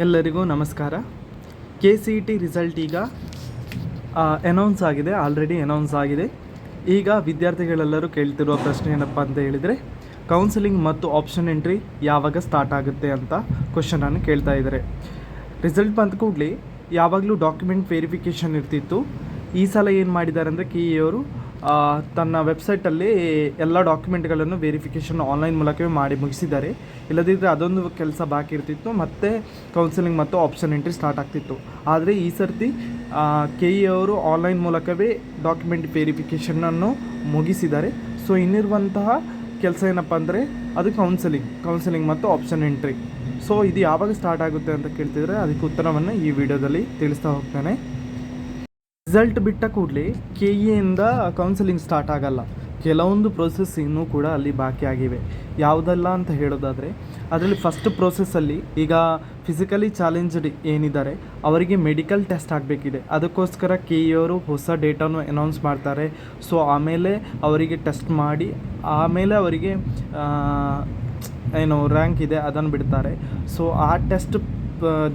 ಎಲ್ಲರಿಗೂ ನಮಸ್ಕಾರ. KCET result ಈಗ ಅನೌನ್ಸ್ ಆಗಿದೆ, ಆಲ್ರೆಡಿ ಅನೌನ್ಸ್ ಆಗಿದೆ. ಈಗ ವಿದ್ಯಾರ್ಥಿಗಳೆಲ್ಲರೂ ಕೇಳ್ತಿರುವ ಪ್ರಶ್ನೆ ಏನಪ್ಪ ಅಂತ ಹೇಳಿದರೆ, ಕೌನ್ಸಿಲಿಂಗ್ ಮತ್ತು ಆಪ್ಷನ್ ಎಂಟ್ರಿ ಯಾವಾಗ ಸ್ಟಾರ್ಟ್ ಆಗುತ್ತೆ ಅಂತ ಕ್ವಶನನ್ನು ಕೇಳ್ತಾ ಇದ್ದಾರೆ. ರಿಸಲ್ಟ್ ಬಂದ ಕೂಡಲೇ ಯಾವಾಗಲೂ ಡಾಕ್ಯುಮೆಂಟ್ ವೆರಿಫಿಕೇಷನ್ ಇರ್ತಿತ್ತು. ಈ ಸಲ ಏನು ಮಾಡಿದ್ದಾರೆ ಅಂದರೆ KEಯವರು ತನ್ನ ವೆಬ್ಸೈಟಲ್ಲಿ ಎಲ್ಲ ಡಾಕ್ಯುಮೆಂಟ್ಗಳನ್ನು ವೆರಿಫಿಕೇಷನ್ ಆನ್ಲೈನ್ ಮೂಲಕವೇ ಮಾಡಿ ಮುಗಿಸಿದ್ದಾರೆ. ಇಲ್ಲದಿದ್ದರೆ ಅದೊಂದು ಕೆಲಸ ಬಾಕಿ ಇರ್ತಿತ್ತು, ಮತ್ತು ಕೌನ್ಸಿಲಿಂಗ್ ಮತ್ತು ಆಪ್ಷನ್ ಎಂಟ್ರಿ ಸ್ಟಾರ್ಟ್ ಆಗ್ತಿತ್ತು. ಆದರೆ ಈ ಸರ್ತಿ KEಯವರು ಆನ್ಲೈನ್ ಮೂಲಕವೇ ಡಾಕ್ಯುಮೆಂಟ್ ವೆರಿಫಿಕೇಷನನ್ನು ಮುಗಿಸಿದ್ದಾರೆ. ಸೊ ಇನ್ನಿರುವಂತಹ ಕೆಲಸ ಏನಪ್ಪ ಅಂದರೆ ಅದು ಕೌನ್ಸಿಲಿಂಗ್ ಮತ್ತು ಆಪ್ಷನ್ ಎಂಟ್ರಿ. ಸೊ ಇದು ಯಾವಾಗ ಸ್ಟಾರ್ಟ್ ಆಗುತ್ತೆ ಅಂತ ಕೇಳ್ತಿದ್ರೆ ಅದಕ್ಕೆ ಉತ್ತರವನ್ನು ಈ ವಿಡಿಯೋದಲ್ಲಿ ತಿಳಿಸ್ತಾ ಹೋಗ್ತಾನೆ. ರಿಸಲ್ಟ್ ಬಿಟ್ಟ ಕೂಡಲೇ KEಯಿಂದ ಕೌನ್ಸಿಲಿಂಗ್ ಸ್ಟಾರ್ಟ್ ಆಗಲ್ಲ. ಕೆಲವೊಂದು ಪ್ರೋಸೆಸ್ ಇನ್ನೂ ಕೂಡ ಅಲ್ಲಿ ಬಾಕಿ ಆಗಿವೆ. ಯಾವುದಲ್ಲ ಅಂತ ಹೇಳೋದಾದರೆ, ಅದರಲ್ಲಿ ಫಸ್ಟ್ ಪ್ರೋಸೆಸ್ಸಲ್ಲಿ ಈಗ ಫಿಸಿಕಲಿ ಚಾಲೆಂಜ್ಡ್ ಏನಿದ್ದಾರೆ ಅವರಿಗೆ ಮೆಡಿಕಲ್ ಟೆಸ್ಟ್ ಆಗಬೇಕಿದೆ. ಅದಕ್ಕೋಸ್ಕರ KEಯವರು ಹೊಸ ಡೇಟಾನು ಅನೌನ್ಸ್ ಮಾಡ್ತಾರೆ. ಸೊ ಆಮೇಲೆ ಅವರಿಗೆ ಟೆಸ್ಟ್ ಮಾಡಿ ಆಮೇಲೆ ಅವರಿಗೆ ಏನು ರ್ಯಾಂಕ್ ಇದೆ ಅದನ್ನು ಬಿಡ್ತಾರೆ. ಸೊ ಆ ಟೆಸ್ಟ್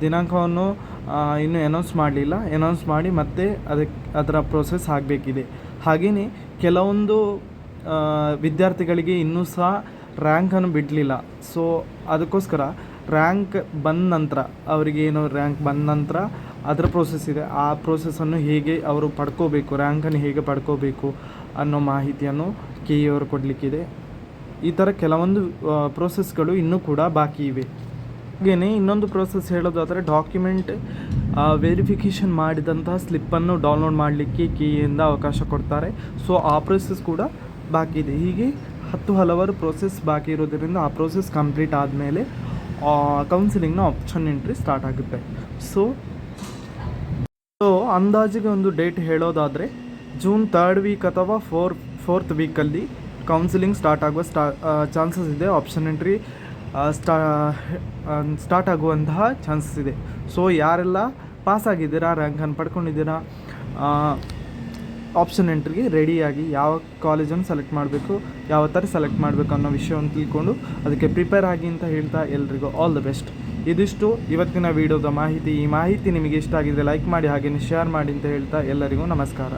ದಿನಾಂಕವನ್ನು ಇನ್ನೂ ಅನೌನ್ಸ್ ಮಾಡಿ ಮತ್ತೆ ಅದರ ಪ್ರೋಸೆಸ್ ಆಗಬೇಕಿದೆ. ಹಾಗೆಯೇ ಕೆಲವೊಂದು ವಿದ್ಯಾರ್ಥಿಗಳಿಗೆ ಇನ್ನೂ ಸಹ ರ್ಯಾಂಕನ್ನು ಬಿಡಲಿಲ್ಲ. ಸೊ ಅದಕ್ಕೋಸ್ಕರ ರ್ಯಾಂಕ್ ಬಂದ ನಂತರ ರ್ಯಾಂಕ್ ಬಂದ ನಂತರ ಅದರ ಪ್ರೋಸೆಸ್ ಇದೆ. ಆ ಪ್ರೋಸೆಸ್ಸನ್ನು ಹೇಗೆ ಅವರು ಪಡ್ಕೋಬೇಕು, ರ್ಯಾಂಕನ್ನು ಹೇಗೆ ಪಡ್ಕೋಬೇಕು ಅನ್ನೋ ಮಾಹಿತಿಯನ್ನು KEಯವರು ಕೊಡಲಿಕ್ಕಿದೆ. ಈ ಥರ ಕೆಲವೊಂದು ಪ್ರೋಸೆಸ್ಗಳು ಇನ್ನೂ ಕೂಡ ಬಾಕಿ ಇವೆ. ಹಾಗೆಯೇ ಇನ್ನೊಂದು ಪ್ರೋಸೆಸ್ ಹೇಳೋದಾದರೆ, ಡಾಕ್ಯುಮೆಂಟ್ ವೆರಿಫಿಕೇಷನ್ ಮಾಡಿದಂತಹ ಸ್ಲಿಪ್ಪನ್ನು ಡೌನ್ಲೋಡ್ ಮಾಡಲಿಕ್ಕೆ KEಯಿಂದ ಅವಕಾಶ ಕೊಡ್ತಾರೆ. ಸೊ ಆ ಪ್ರೋಸೆಸ್ ಕೂಡ ಬಾಕಿ ಇದೆ. ಹೀಗೆ ಹಲವಾರು ಪ್ರೋಸೆಸ್ ಬಾಕಿ ಇರೋದರಿಂದ ಆ ಪ್ರೋಸೆಸ್ ಕಂಪ್ಲೀಟ್ ಆದಮೇಲೆ ಕೌನ್ಸಿಲಿಂಗ್ನ ಆಪ್ಷನ್ ಎಂಟ್ರಿ ಸ್ಟಾರ್ಟ್ ಆಗುತ್ತೆ. ಸೊ ಅಂದಾಜಿಗೆ ಒಂದು ಡೇಟ್ ಹೇಳೋದಾದರೆ ಜೂನ್ 3rd ವೀಕ್ ಅಥವಾ 4th ವೀಕಲ್ಲಿ ಕೌನ್ಸಿಲಿಂಗ್ ಸ್ಟಾರ್ಟ್ ಆಗುವ ಚಾನ್ಸಸ್ ಇದೆ. ಆಪ್ಷನ್ ಎಂಟ್ರಿ ಸ್ಟಾರ್ಟ್ ಆಗುವಂತಹ ಚಾನ್ಸಸ್ ಇದೆ. ಸೊ ಯಾರೆಲ್ಲ ಪಾಸ್ ಆಗಿದ್ದೀರಾ, ರ್ಯಾಂಕನ್ನು ಪಡ್ಕೊಂಡಿದ್ದೀರಾ, ಆಪ್ಷನ್ ಎಂಟ್ರಿಗೆ ರೆಡಿಯಾಗಿ ಯಾವ ಕಾಲೇಜನ್ನು ಸೆಲೆಕ್ಟ್ ಮಾಡಬೇಕು, ಯಾವ ಥರ ಸೆಲೆಕ್ಟ್ ಮಾಡಬೇಕು ಅನ್ನೋ ವಿಷಯವನ್ನು ತಿಳ್ಕೊಂಡು ಅದಕ್ಕೆ ಪ್ರಿಪೇರ್ ಆಗಿ ಅಂತ ಹೇಳ್ತಾ ಎಲ್ರಿಗೂ ಆಲ್ ದ ಬೆಸ್ಟ್. ಇದಿಷ್ಟು ಇವತ್ತಿನ ವಿಡಿಯೋದ ಮಾಹಿತಿ. ಈ ಮಾಹಿತಿ ನಿಮಗೆ ಇಷ್ಟ ಆಗಿದ್ರೆ ಲೈಕ್ ಮಾಡಿ, ಹಾಗೆಯೇ ಶೇರ್ ಮಾಡಿ ಅಂತ ಹೇಳ್ತಾ ಎಲ್ಲರಿಗೂ ನಮಸ್ಕಾರ.